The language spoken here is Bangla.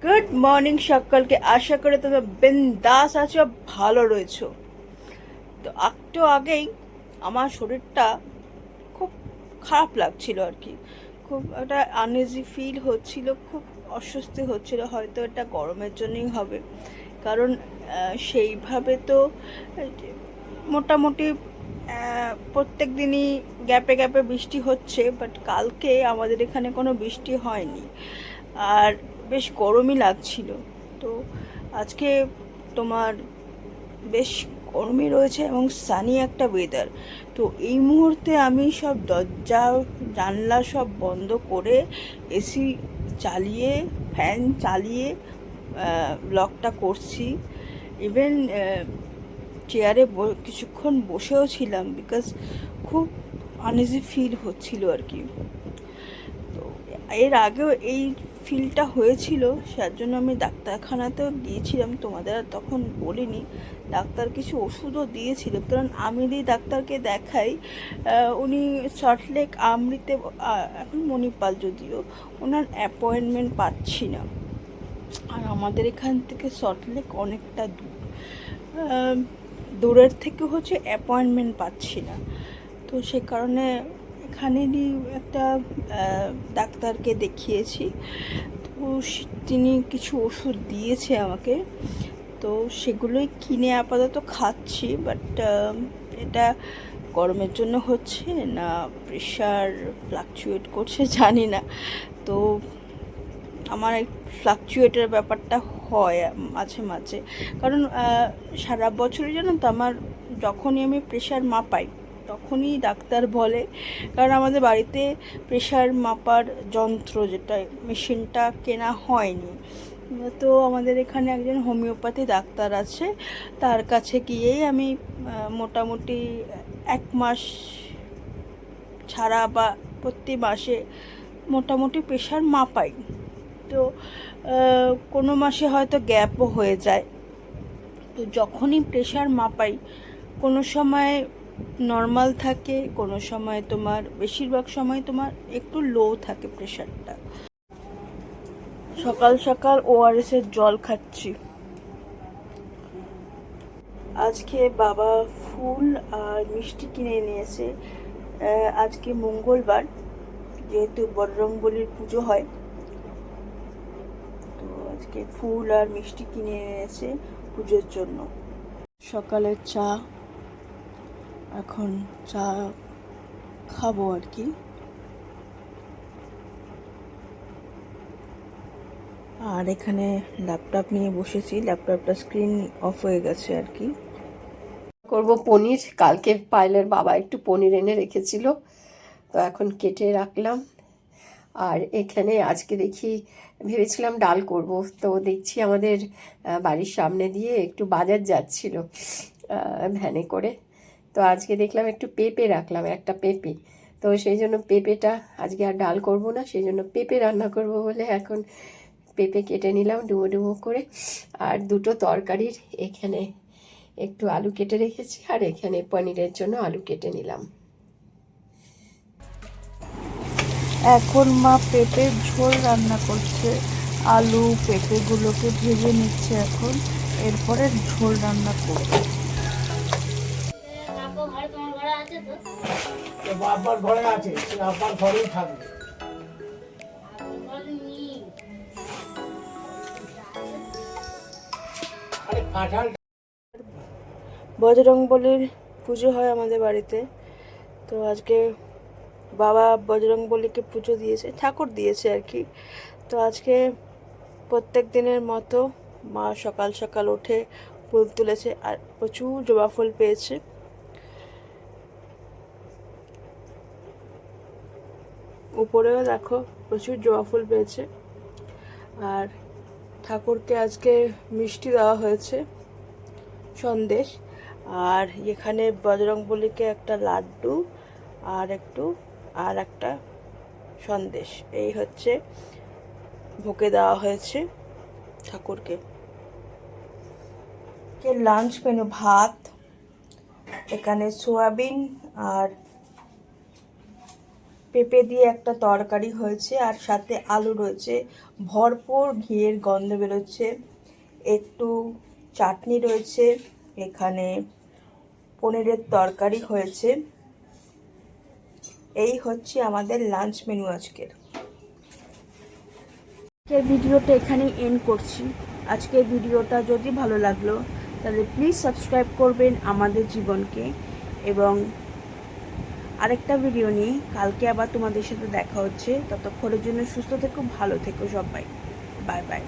গুড মর্নিং সকলকে, আশা করি তোমরা বিন্দাস আছো, ভালো রয়েছো। তো একটু আগেই আমার শরীরটা খুব খারাপ লাগছিল আর কি, খুব একটা আনইজি ফিল হচ্ছিল, খুব অস্বস্তি হচ্ছিল। হয়তো এটা গরমের জন্যই হবে, কারণ সেইভাবে তো মোটামুটি প্রত্যেক দিনই গ্যাপে গ্যাপে বৃষ্টি হচ্ছে, বাট কালকে আমাদের এখানে কোনো বৃষ্টি হয়নি, আর বেশ গরমই লাগছিল। তো আজকে তোমার বেশ গরমই রয়েছে এবং সানি একটা ওয়েদার। তো এই মুহূর্তে আমি সব দরজা জানলা সব বন্ধ করে এসি চালিয়ে, ফ্যান চালিয়ে ব্লগটা করছি। ইভেন চেয়ারে কিছুক্ষণ বসেও ছিলাম, বিকজ খুব আনইজি ফিল হচ্ছিল আর কি। তো এর আগেও এই ফিলটা হয়েছিল, যার জন্য আমি ডাক্তারখানাতেও গিয়েছিলাম, তোমাদের আর তখন বলিনি। ডাক্তার কিছু ওষুধও দিয়েছিল, কারণ আমি যেই ডাক্তারকে দেখাই উনি সল্টলেক আমরিতে, এখন মণিপাল যদিও, ওনার অ্যাপয়েন্টমেন্ট পাচ্ছি না। আর আমাদের এখান থেকে সল্টলেক অনেকটা দূর, দূরের থেকে হচ্ছে অ্যাপয়েন্টমেন্ট পাচ্ছি না। তো সে কারণে এখানেরই একটা ডাক্তারকে দেখিয়েছি। তো তিনি কিছু ওষুধ দিয়েছে আমাকে, তো সেগুলোই কিনে আপাতত খাচ্ছি। বাট এটা গরমের জন্য হচ্ছে না প্রেশার ফ্লাকচুয়েট করছে জানি না। তো আমার এই ফ্লাকচুয়েটের ব্যাপারটা হয় মাঝে মাঝে, কারণ সারা বছরই জানো তো আমার যখনই আমি প্রেশার মাপাই তখনই ডাক্তার বলে, কারণ আমাদের বাড়িতে প্রেশার মাপার যন্ত্র যেটা মেশিনটা কেনা হয়নি। তো আমাদের এখানে একজন হোমিওপ্যাথি ডাক্তার আছে, তার কাছে গিয়েই আমি মোটামুটি 1 মাস ছাড়া বা প্রতি মাসে মোটামুটি প্রেশার মাপাই। তো কোনো মাসে হয়তো গ্যাপও হয়ে যায়। তো যখনই প্রেশার মাপাই, কোনো সময় নর্মাল থাকে, কোনো সময় তোমার, বেশিরভাগ সময় তোমার একটু লো থাকে প্রেশারটা। সকাল সকাল ওআরএসের জল খাচ্ছি। আজকে বাবা ফুল আর মিষ্টি কিনে নিয়েছে। আজকে মঙ্গলবার, যেহেতু বজরংবলীর পুজো হয়, তো আজকে ফুল আর মিষ্টি কিনে এনেছে পুজোর জন্য। সকালের চা, এখন চা খাবো আর কি। আর এখানে ল্যাপটপ নিয়ে বসেছি, ল্যাপটপটা স্ক্রিন অফ হয়ে গেছে আর কি। করব পনির। কালকে পায়েলের বাবা একটু পনির এনে রেখেছিল, তো এখন কেটে রাখলাম। আর এখানে আজকে দেখি, ভেবেছিলাম ডাল করব, তো দেখছি আমাদের বাড়ির সামনে দিয়ে একটু বাজার যাচ্ছিল ভ্যানে করে। তো আজকে দেখলাম একটু পেঁপে রাখলাম, একটা পেঁপে। তো সেই জন্য পেঁপেটা আজকে আর ডাল করব না, সেই জন্য পেঁপে রান্না করব বলে এখন পেঁপে কেটে নিলাম ডুবো ডুবো করে। আর দুটো তরকারির এখানে একটু আলু কেটে রেখেছি, আর এখানে পনিরের জন্য আলু কেটে নিলাম। এখন মা পেঁপের ঝোল রান্না করছে, আলু পেঁপেগুলোকে ভেজে নিচ্ছে এখন, এরপরে ঝোল রান্না করবে। আব্বার ঘরে আছে, সে আব্বার ঘরেই থাকবে। আরে কাঁঠাল বজরংবলীর পুজো হয় আমাদের বাড়িতে। তো আজকে বাবা বজরংবলীকে পুজো দিয়েছে, ঠাকুর দিয়েছে আর কি। তো আজকে প্রত্যেক দিনের মতো মা সকাল সকাল উঠে ফুল তুলেছে, আর প্রচুর জবা ফুল পেয়েছে। উপরেও দেখো প্রচুর জবা ফুল পেয়েছে। আর ঠাকুরকে আজকে মিষ্টি দেওয়া হয়েছে, সন্দেশ। আর এখানে বজরংবলীকে একটা লাড্ডু আর একটা সন্দেশ, এই হচ্ছে ভোগে দেওয়া হয়েছে ঠাকুরকে। লাঞ্চ মেনু ভাত, এখানে সোয়াবিন আর পেঁপে দিয়ে একটা তরকারি হয়েছে, আর সাথে আলু রয়েছে, ভরপুর ঘিয়ের গন্ধ বেরোচ্ছে, একটু চাটনি রয়েছে, এখানে পনিরের তরকারি হয়েছে। এই হচ্ছে আমাদের লাঞ্চ মেনু আজকের। আজকের ভিডিওটা এখানেই এন্ড করছি। আজকের ভিডিওটা যদি ভালো লাগলো তাহলে প্লিজ সাবস্ক্রাইব করবেন আমাদের জীবনকে, এবং আরেকটা ভিডিও নিয়ে কালকে আবার তোমাদের সাথে দেখা হচ্ছে। ততক্ষণের জন্য সুস্থ থেকো, ভালো থেকো সবাই। Bye bye.